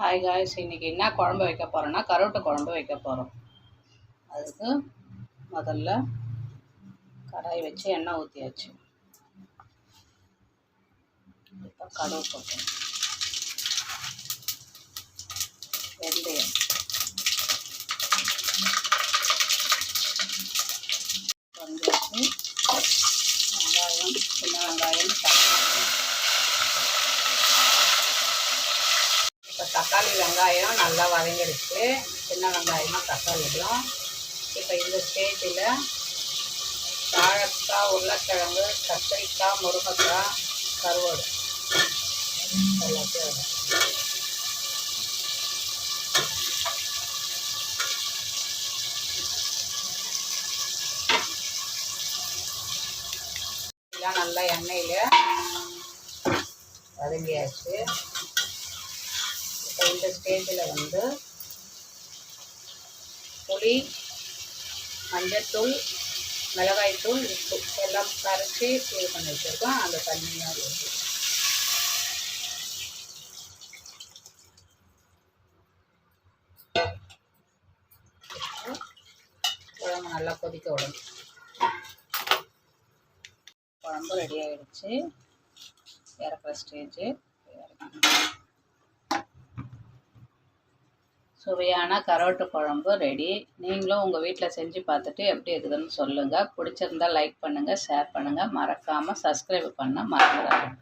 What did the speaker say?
Hi guys, இன்றைக்கி என்ன குழம்பு வைக்க போகிறோன்னா கருவாட்டு குழம்பு வைக்க போகிறோம். அதுக்கு முதல்ல கடாய் வச்சு எண்ணெய் ஊற்றியாச்சு. இப்போ கடுகு போட்டோம், வெந்தயம், வெங்காயம், சின்ன வெங்காயம், இப்போ தக்காளி வெங்காயம் நல்லா வதங்கிடுச்சு. சின்ன வெங்காயமும் தக்காளியும். இப்போ இந்த ஸ்டேஜில் வாழைக்காய், உருளைக்கிழங்கு, கத்திரிக்காய், முருங்கைக்காய், கருவாடு எல்லாத்தையும் இதெல்லாம் நல்லா எண்ணெயில் வதங்கியாச்சு. இப்போ இந்த ஸ்டேஜில் புளி, மஞ்சத்தூள், மிளகாய்த்தூள், உப்பு எல்லாம் கரைச்சி இது பண்ணி வச்சுருக்கோம். அந்த தண்ணியாக ஊற்றி குழம்பு நல்லா கொதிக்க விடணும். குழம்பு ரெடி ஆகிடுச்சு. இறக்குற ஸ்டேஜு. சுவையான கருவாட்டு குழம்பு ரெடி. நீங்களும் உங்கள் வீட்டில் செஞ்சு பார்த்துட்டு எப்படி இருக்குதுன்னு சொல்லுங்கள். பிடிச்சிருந்தா லைக் பண்ணுங்கள், ஷேர் பண்ணுங்கள், மறக்காமல் சப்ஸ்கிரைப் பண்ண மறந்துடாதீங்க.